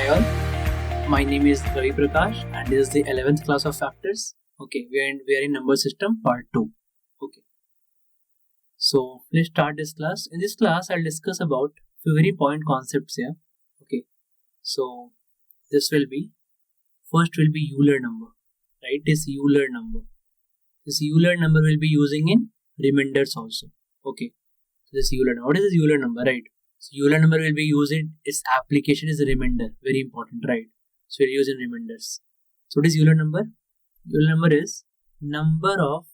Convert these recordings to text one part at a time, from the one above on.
all. My name is Ravi Prakash and this is the 11th class of factors. Okay, we are in number system part 2. Okay. So let's start this class. In this class, I'll discuss about few very important concepts here. Okay. So this will be, first will be Euler number. Right? This Euler number. This Euler number will be using in remainders also. Okay. This Euler number. What is this Euler number? Right? So Euler number will be used in its application is a remainder. Very important, right? So we'll use in remainders. So what is Euler number? Euler number is number of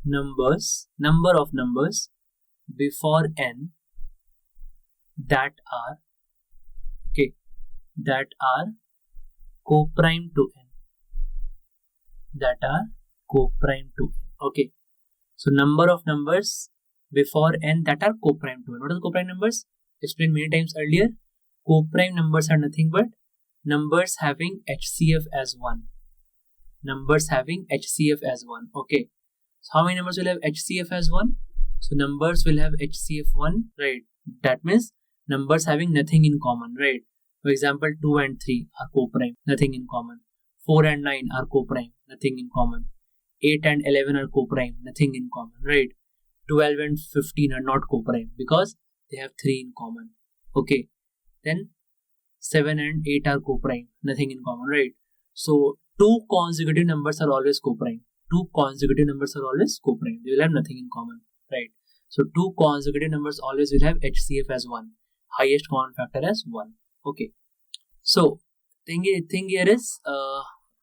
numbers before n that are co-prime to n. Okay. So number of numbers before n that are co-prime to n. What are the co-prime numbers? Explained many times earlier. Co-prime numbers are nothing but numbers having HCF as 1. Okay. So how many numbers will have HCF as 1? So numbers will have HCF 1, right? That means numbers having nothing in common, right? For example, 2 and 3 are co-prime, nothing in common. 4 and 9 are co-prime, nothing in common. 8 and 11 are co-prime, nothing in common, right? 12 and 15 are not co-prime because they have 3 in common. Okay. Then 7 and 8 are co-prime, nothing in common, right? So 2 consecutive numbers are always co-prime. They will have nothing in common, right? So 2 consecutive numbers always will have HCF as 1. Highest common factor as 1. Okay. So thing here is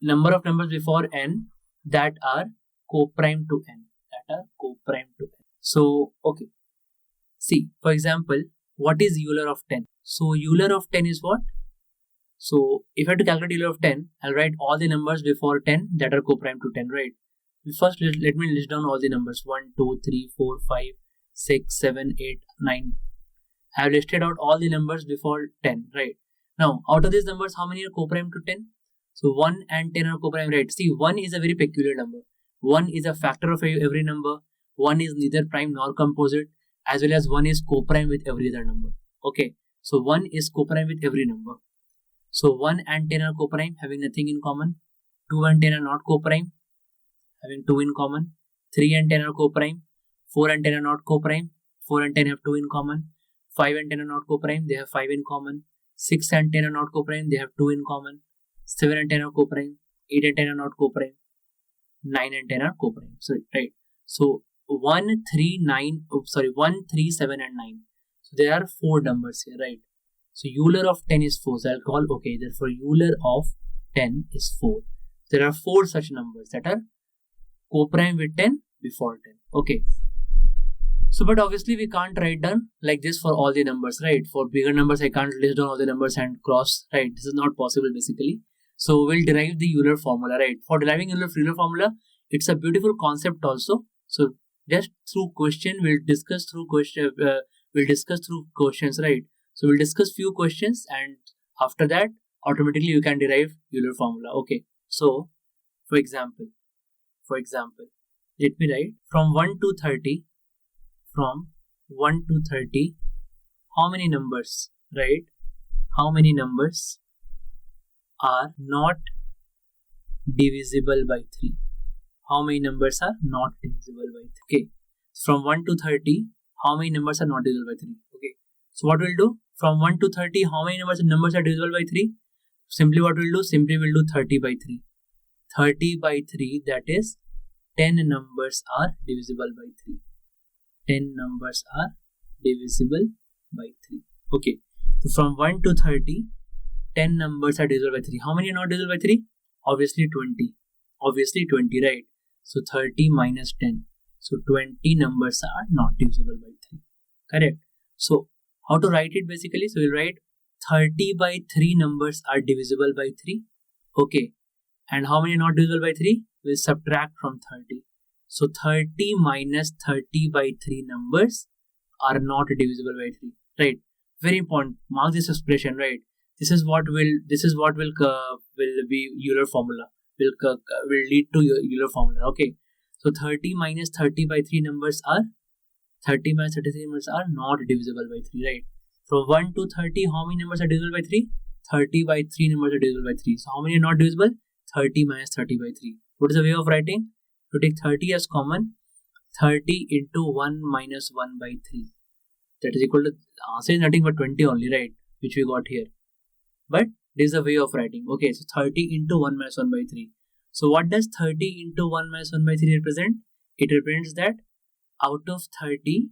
number of numbers before n that are co-prime to n. So, okay. See, for example, what is Euler of 10? So, Euler of 10 is what? So, if I have to calculate Euler of 10, I'll write all the numbers before 10 that are co-prime to 10, right? First, let me list down all the numbers. 1, 2, 3, 4, 5, 6, 7, 8, 9. I have listed out all the numbers before 10, right? Now, out of these numbers, how many are co-prime to 10? So, 1 and 10 are co-prime, right? See, 1 is a very peculiar number. 1 is a factor of every number. 1 is neither prime nor composite, as well as 1 is co-prime with every other number. Okay, so 1 is co-prime with every number. So 1 and 10 are co-prime, having nothing in common. 2 and 10 are not co-prime, having 2 in common. 3 and 10 are co-prime. 4 and 10 are not co-prime. 4 and 10 have 2 in common. 5 and 10 are not co-prime, they have 5 in common. 6 and 10 are not co-prime, they have 2 in common. 7 and 10 are co-prime. 8 and 10 are not co-prime. 9 and 10 are co-prime. So, right. So 1, 3, 7 and 9. So there are 4 numbers here, right? So Euler of 10 is 4. So I'll call, okay, therefore Euler of 10 is 4. There are 4 such numbers that are co-prime with 10 before 10. Okay. So, but obviously we can't write down like this for all the numbers, right? For bigger numbers, I can't list down all the numbers and cross, right? This is not possible basically. So we'll derive the Euler formula, right? For deriving Euler formula, it's a beautiful concept also. So just through question, we'll discuss through questions, right? So we'll discuss few questions and after that, automatically you can derive Euler formula. Okay. So, for example, let me write from 1 to 30, how many numbers, right? How many numbers are not divisible by 3? How many numbers are not divisible by 3? Okay. From 1 to 30, how many numbers are not divisible by 3? Okay. So what we'll do? From 1 to 30, how many numbers are divisible by 3? Simply what we'll do? Simply we'll do 30 by 3. 30 by 3, that is 10 numbers are divisible by 3. 10 numbers are divisible by 3. Okay. So from 1 to 30, 10 numbers are divisible by 3. How many are not divisible by 3? Obviously 20, right? So 30 minus 10. So 20 numbers are not divisible by 3. Correct. So how to write it basically? So we'll write 30 by 3 numbers are divisible by 3. Okay. And how many are not divisible by 3? We'll subtract from 30. So 30 minus 30 by 3 numbers are not divisible by 3. Right. Very important. Mark this expression, right? This is what will be Euler formula. Will lead to Euler formula. Okay. So 30 minus 30 by 3 numbers are 30 minus 33 numbers are not divisible by 3, right? From 1 to 30, how many numbers are divisible by 3? 30 by 3 numbers are divisible by 3. So how many are not divisible? 30 minus 30 by 3. What is the way of writing? To take 30 as common, 30 into 1 minus 1 by 3. That is equal to, answer is nothing but 20 only, right? Which we got here. But this is the way of writing. Okay, so 30 into 1 minus 1 by 3. So what does 30 into 1 minus 1 by 3 represent? It represents that out of 30,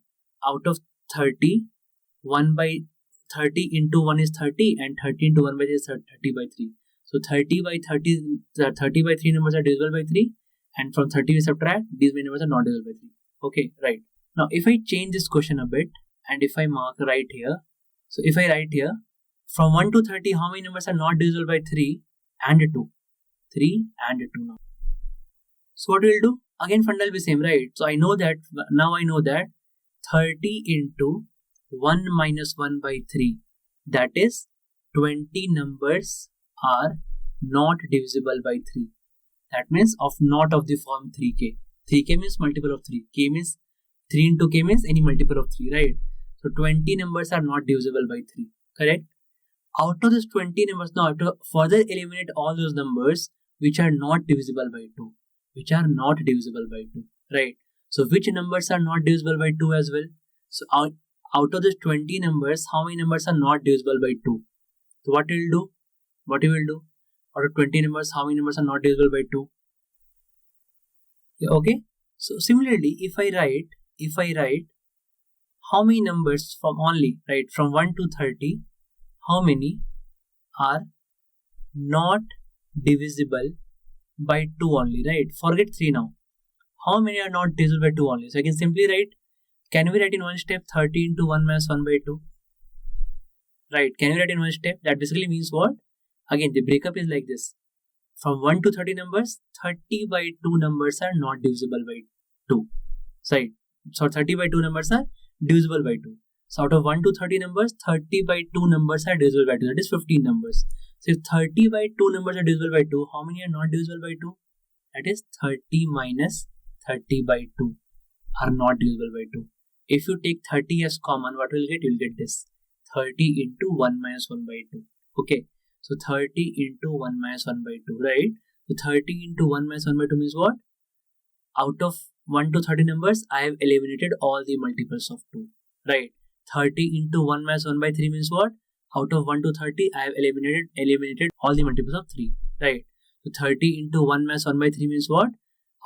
1 by 30 into 1 is 30 and 30 into 1 by 3 is 30 by 3. So 30 by 3 numbers are divisible by 3, and from 30 we subtract, these many numbers are not divisible by 3. Okay, right. Now if I change this question a bit and if I mark right here, so if I write here, from 1 to 30, how many numbers are not divisible by 3 and 2? 3 and 2 now. So what we'll do? Again, funda will be same, right? So I know that, now I know that 30 into 1 minus 1 by 3, that is 20 numbers are not divisible by 3. That means of not of the form 3k. 3k means multiple of 3. K means 3 into k means any multiple of 3, right? So 20 numbers are not divisible by 3. Correct? Out of this 20 numbers, now I have to further eliminate all those numbers which are not divisible by 2. Which are not divisible by 2. Right? So which numbers are not divisible by 2 as well? So out of this 20 numbers, how many numbers are not divisible by 2? So what you will do? What you will do? Out of 20 numbers, how many numbers are not divisible by 2? Yeah, okay. So similarly, if I write how many numbers from only, right, from 1 to 30, how many are not divisible by 2 only, right? Forget 3 now. How many are not divisible by 2 only? So I can simply write, can we write in one step 30 into 1 minus 1 by 2? Right, can we write in one step? That basically means what? Again, the breakup is like this. From 1 to 30 numbers, 30 by 2 numbers are not divisible by 2. Right. So 30 by 2 numbers are divisible by 2. So out of 1 to 30 numbers, 30 by 2 numbers are divisible by 2. That is 15 numbers. So if 30 by 2 numbers are divisible by 2, how many are not divisible by 2? That is 30 minus 30 by 2 are not divisible by 2. If you take 30 as common, what will you get? You will get this. 30 into 1 minus 1 by 2. Okay. So 30 into 1 minus 1 by 2, right? So 30 into 1 minus 1 by 2 means what? Out of 1 to 30 numbers, I have eliminated all the multiples of 2, right? 30 into 1 minus 1 by 3 means what? Out of 1 to 30, I have eliminated all the multiples of 3, right? So 30 into 1 minus 1 by 3 means what?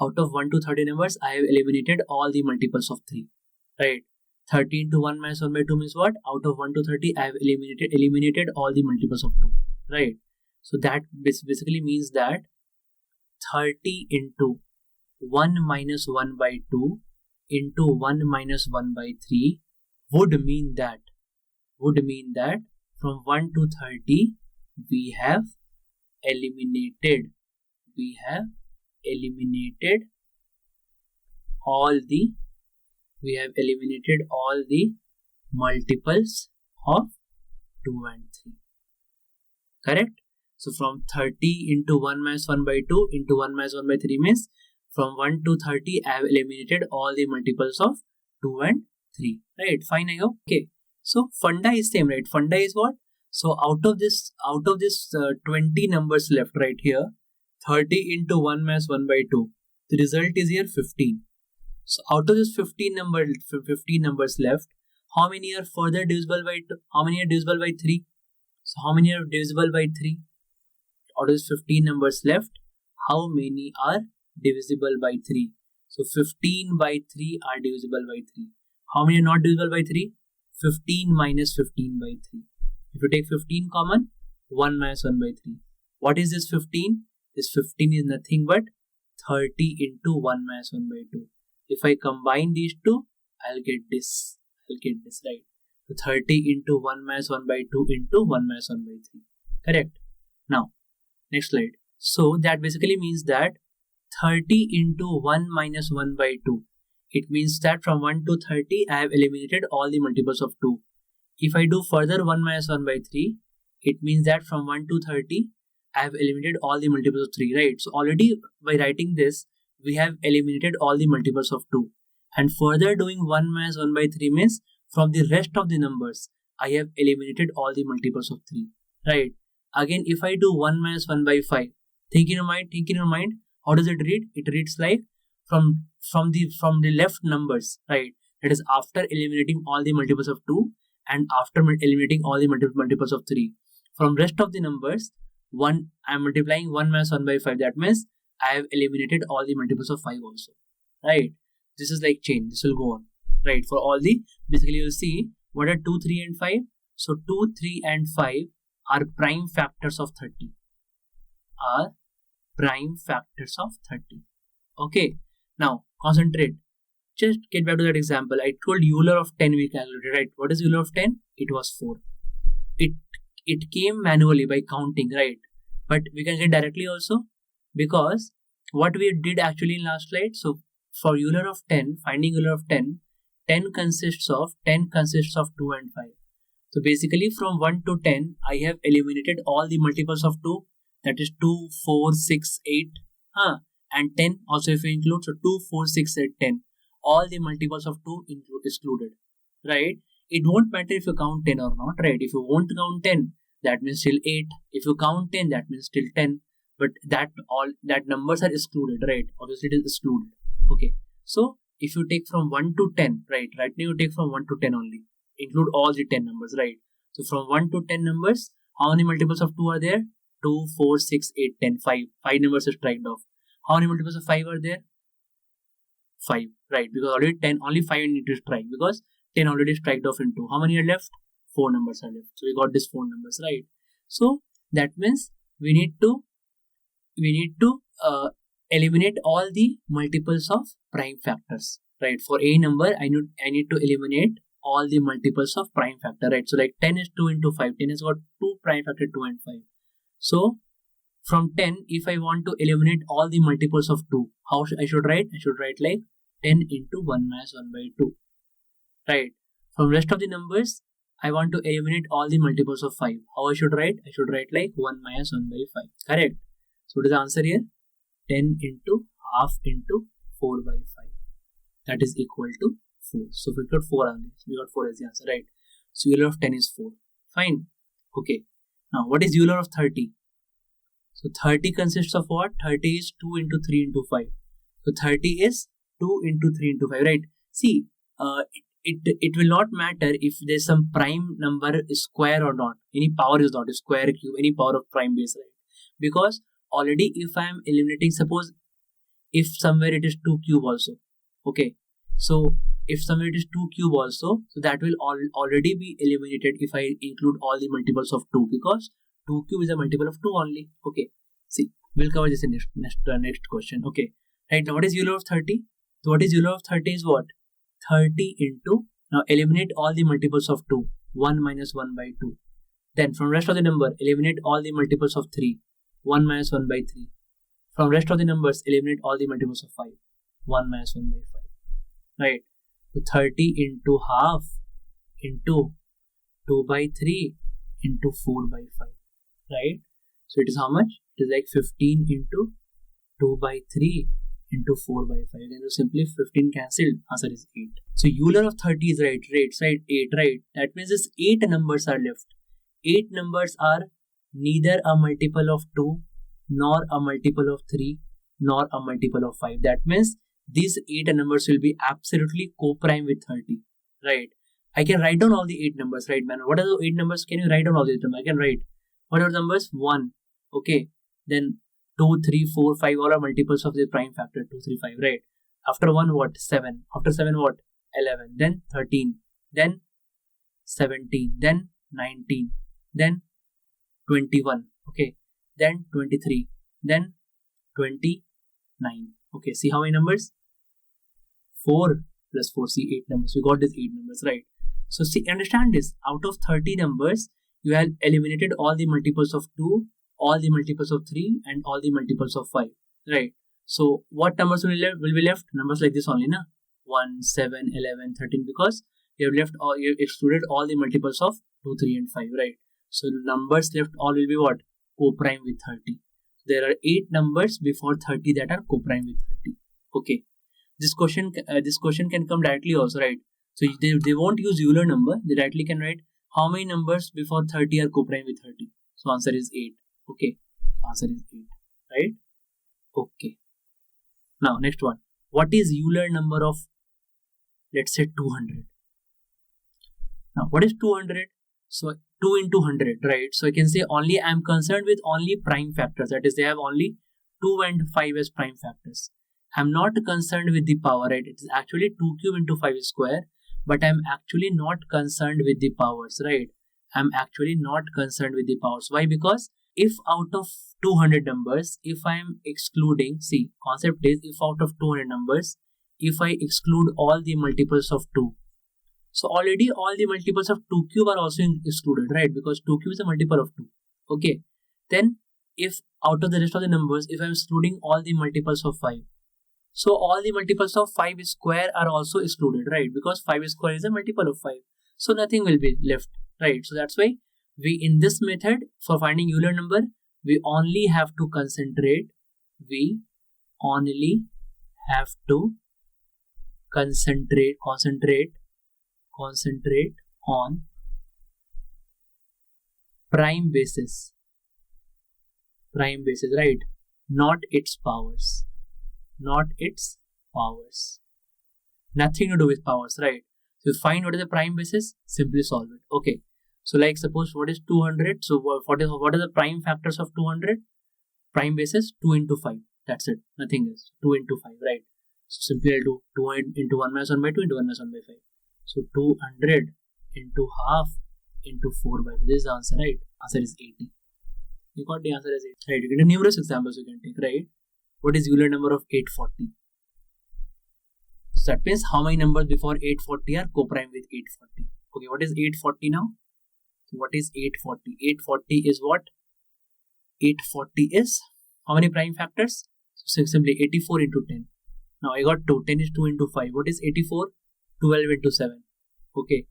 Out of 1 to 30 numbers, I have eliminated all the multiples of 3, right? 30 into 1 minus 1 by 2 means what? Out of 1 to 30, I have eliminated all the multiples of 2, right? So that basically means that 30 into 1 minus 1 by 2 into 1 minus 1 by 3 would mean that from 1 to 30 we have eliminated all the multiples of 2 and 3. Correct? So from 30 into 1 minus 1 by 2 into 1 minus 1 by 3 means from 1 to 30 I have eliminated all the multiples of 2 and 3. Right? Fine, I hope. Okay. So funda is same, right? Funda is what? So out of this 20 numbers left right here, 30 into 1 minus 1 by 2. The result is here 15. So out of this 15 numbers left, how many are further divisible by 2? How many are divisible by 3? So how many are divisible by 3? Out of this 15 numbers left, how many are divisible by 3? So 15 by 3 are divisible by 3. How many are not divisible by 3? 15 minus 15 by 3. If you take 15 common, 1 minus 1 by 3. What is this 15? This 15 is nothing but 30 into 1 minus 1 by 2. If I combine these two, I'll get this. Right? So 30 into 1 minus 1 by 2 into 1 minus 1 by 3. Correct? Now, next slide. So that basically means that 30 into 1 minus 1 by 2. It means that from 1 to 30, I have eliminated all the multiples of 2. If I do further 1 minus 1 by 3, it means that from 1 to 30, I have eliminated all the multiples of 3, right? So already by writing this, we have eliminated all the multiples of 2. And further doing 1 minus 1 by 3 means from the rest of the numbers, I have eliminated all the multiples of 3, right? Again, if I do 1 minus 1 by 5, think in your mind, how does it read? It reads like from the left numbers, right? That is after eliminating all the multiples of 2 and after eliminating all the multiples of 3. From rest of the numbers, I am multiplying 1 minus 1 by 5. That means I have eliminated all the multiples of 5 also, right? This is like chain. This will go on, right? For all the, basically you'll see what are 2, 3 and 5. So 2, 3 and 5 are prime factors of 30. Are prime factors of 30. Okay. Now concentrate. Just get back to that example. I told Euler of 10 we calculated, right? What is Euler of 10? It was 4. It came manually by counting, right? But we can get directly also, because what we did actually in last slide. So for Euler of 10, finding Euler of 10, 10 consists of 2 and 5. So basically from 1 to 10, I have eliminated all the multiples of 2. That is 2, 4, 6, 8. And 10 also if you include. So 2, 4, 6, 8, 10. All the multiples of 2 excluded, right? It won't matter if you count 10 or not, right? If you won't count 10, that means still 8. If you count 10, that means still 10. But that numbers are excluded, right? Obviously it is excluded. Okay. So if you take from 1 to 10, right? Right now you take from 1 to 10 only. Include all the 10 numbers, right? So from 1 to 10 numbers, how many multiples of 2 are there? 2, 4, 6, 8, 10, 5. 5 numbers are striked off. How many multiples of 5 are there? 5, right? Because already 10, only 5 need to strike, because 10 already striked off in 2. How many are left? 4 numbers are left. So we got this 4 numbers, right? So that means we need to eliminate all the multiples of prime factors, right? For a number, I need to eliminate all the multiples of prime factor, right? So like 10 is 2 into 5. 10 has got 2 prime factor, 2 and 5. So from 10, if I want to eliminate all the multiples of 2, how I should write? I should write like 10 into 1 minus 1 by 2, right? From rest of the numbers, I want to eliminate all the multiples of 5. How I should write? I should write like 1 minus 1 by 5, correct? So what is the answer here? 10 into half into 4 by 5. That is equal to 4. So we got 4 on this. We got 4 as the answer, right? So Euler of 10 is 4. Fine. Okay. Now what is Euler of 30? So 30 consists of what? 30 is 2 into 3 into 5. So 30 is 2 into 3 into 5, right? See, it will not matter if there's some prime number is square or not. Any power is not a square, cube, any power of prime base, right? Because already if I am eliminating, suppose if somewhere it is 2 cube also. Okay. So if somewhere it is 2 cube also, so that will already be eliminated if I include all the multiples of 2, because 2 cube is a multiple of 2 only. Okay. See, we'll cover this in next question. Okay. Right. Now what is Euler of 30? So what is Euler of 30 is what? 30 into, now eliminate all the multiples of 2. 1 minus 1 by 2. Then from rest of the number, eliminate all the multiples of 3. 1 minus 1 by 3. From rest of the numbers, eliminate all the multiples of 5. 1 minus 1 by 5. Right. So 30 into half into 2 by 3 into 4 by 5. Right. So it is how much? It is like 15 into 2 by 3 into 4 by 5. Then you simply 15 cancelled. Answer is 8. So Euler of 30 is right. Side 8, right? That means this 8 numbers are left. 8 numbers are neither a multiple of 2, nor a multiple of 3, nor a multiple of 5. That means these 8 numbers will be absolutely co-prime with 30. Right? I can write down all the 8 numbers, right, man? What are the 8 numbers? Can you write down all the 8 numbers? I can write. What are the numbers? 1. Okay. Then 2, 3, 4, 5, all are multiples of the prime factor, 2, 3, 5, right? After 1, what? 7. After 7, what? 11. Then 13. Then 17. Then 19. Then 21. Okay. Then 23. Then 29. Okay. See how many numbers? 4 plus 4. See 8 numbers. We got these 8 numbers, right? So see, understand this. Out of 30 numbers, you have eliminated all the multiples of 2, all the multiples of 3, and all the multiples of 5, right? So what numbers will be left? Numbers like this only, na? 1, 7, 11, 13, because you have excluded all the multiples of 2, 3, and 5, right? So numbers left all will be what? Co-prime with 30. There are 8 numbers before 30 that are co-prime with 30. Okay. This question can come directly also, right? So they won't use Euler number. They directly can write how many numbers before 30 are co-prime with 30. So answer is 8. Okay, answer is 8, right? Okay. Now next one. What is Euler number of, let's say, 200? Now what is 200? So 2 into 100, right? So I can say only I'm concerned with only prime factors. That is, they have only 2 and 5 as prime factors. I'm not concerned with the power, right? It is actually 2 cube into 5 square, but I'm actually not concerned with the powers, right? I'm actually not concerned with the powers. Why? Because if out of 200 numbers, if I'm excluding, see, concept is if out of 200 numbers, if I exclude all the multiples of 2, so already all the multiples of 2 cube are also excluded, right? Because 2 cube is a multiple of 2. Okay. Then if out of the rest of the numbers, if I'm excluding all the multiples of 5, so all the multiples of 5 square are also excluded, right? Because 5 square is a multiple of 5. So nothing will be left, right? So that's why we, in this method, for finding Euler number, we only have to concentrate on prime basis, right? Not its powers. Nothing to do with powers, right? So find what is the prime basis, simply solve it. Okay. So like suppose what is 200? So what are the prime factors of 200? Prime basis 2 into 5. That's it. Nothing else. 2 into 5, right? So simply I'll do 2 into 1 minus 1 by 2 into 1 minus 1 by 5. So 200 into half into 4 by 5. This is the answer, right? Answer is 80. You got the answer as 80. Right? You get numerous examples you can take, right? What is Euler number of 840? So that means how many numbers before 840 are co-prime with 840? Okay, what is 840 now? So what is 840? 840 is what? 840 is how many prime factors? So simply 84 into 10. Now I got 2. 10 is 2 into 5. What is 84? 12 into 7. Okay,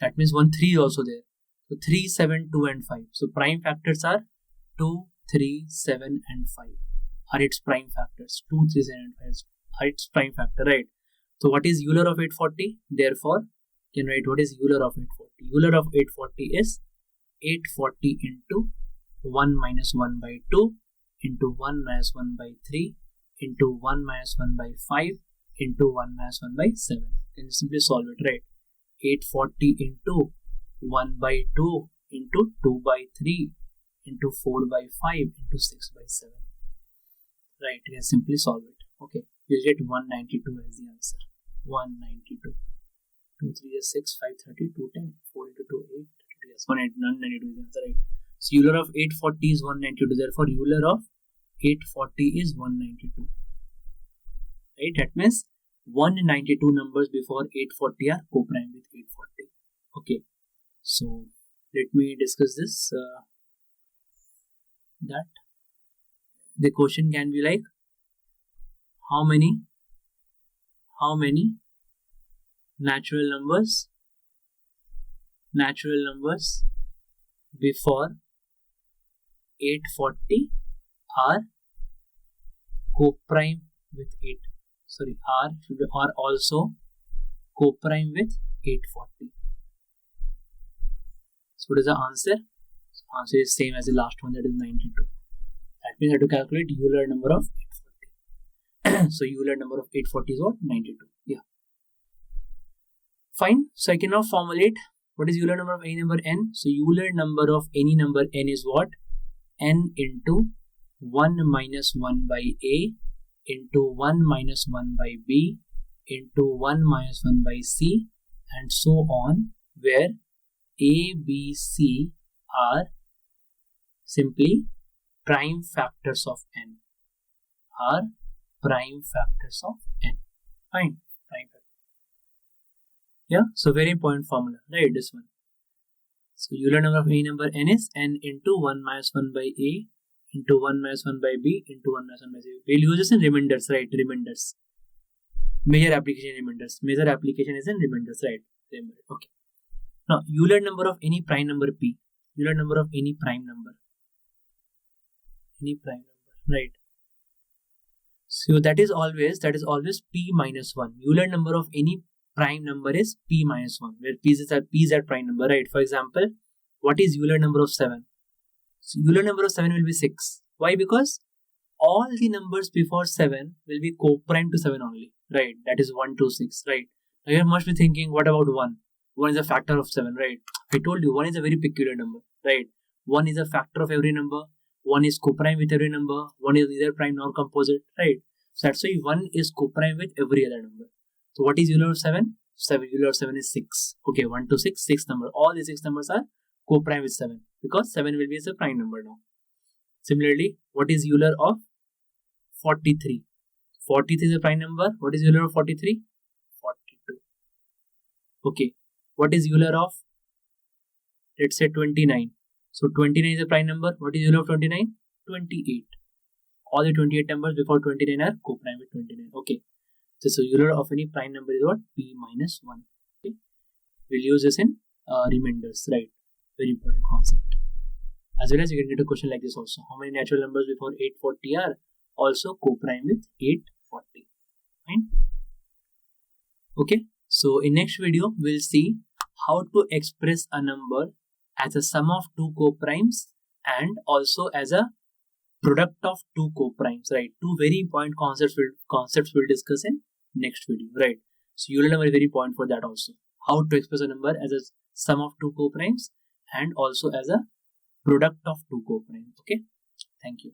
that means 1 3 is also there. So 3, 7, 2 and 5. So prime factors are 2, 3, 7 and 5 are its prime factors. 2, 3, 7 and 5 are its prime factor, right? So what is Euler of 840? Therefore, you can write what is Euler of 840. Euler of 840 is 840 into 1 minus 1 by 2 into 1 minus 1 by 3 into 1 minus 1 by 5 into 1 minus 1 by 7. Then simply solve it, right? 840 into 1 by 2 into 2 by 3 into 4 by 5 into 6 by 7. Right, you can simply solve it. Okay, you get 192 as the answer. 192. 2, 3 is 6, 5, 30, 2, 10, 4 into 2, 8, 32, yes, 192 is the answer, right? So Euler of 840 is 192, therefore Euler of 840 is 192. Right, that means 192 numbers before 840 are co-prime with 840. Okay, so let me discuss this. That the question can be like, how many natural numbers before 840 are co-prime with 8. Sorry, are also co-prime with 840. So what is the answer? So answer is same as the last one, that is 92. That means I have to calculate Euler number of 840. So Euler number of 840 is what? 92. Yeah. Fine. So I can now formulate what is Euler number of any number n. So Euler number of any number n is what? N into 1 minus 1 by a into 1 minus 1 by b into 1 minus 1 by c and so on, where a, b, c are simply prime factors of n. Fine. Prime factor. Yeah. So very important formula, right? This one. So Euler number of any number n is n into 1 minus 1 by a into 1 minus 1 by b into 1 minus 1 by c. We'll use this in remainders, right? Remainders. Major application in remainders. Major application is in remainders, right? Okay. Now Euler number of any prime number p. Euler number of any prime number. Right? So that is always p minus 1. Euler number of any prime number is p minus 1, where p is that prime number, right? For example, what is Euler number of 7? So Euler number of 7 will be 6. Why? Because all the numbers before 7 will be co-prime to 7 only, right? That is 1, 2, 6, right? Now you must be thinking, what about 1? 1 is a factor of 7, right? I told you 1 is a very peculiar number, right? 1 is a factor of every number, 1 is co-prime with every number, 1 is neither prime nor composite, right? So that's why 1 is co-prime with every other number. So what is Euler of 7? Euler of 7 is 6. Okay, 1 to 6, 6 number. All the 6 numbers are co-prime with 7 because 7 will be as a prime number now. Similarly, what is Euler of 43? 43 is a prime number. What is Euler of 43? 42. Okay, what is Euler of, let's say, 29? So 29 is a prime number. What is Euler of 29? 28. All the 28 numbers before 29 are co-prime with 29. Okay, so Euler of any prime number is what? P minus 1. Okay, we'll use this in remainders, right? Very important concept. As well as you can get a question like this also. How many natural numbers before 840 are also co-prime with 840? Fine. Okay, so in next video we'll see how to express a number as a sum of two co-primes and also as a product of two co-primes, right? Two very important concepts we'll discuss in next video, right? So Euler number is very important for that also. How to express a number as a sum of two co-primes and also as a product of two co-primes. Okay, thank you.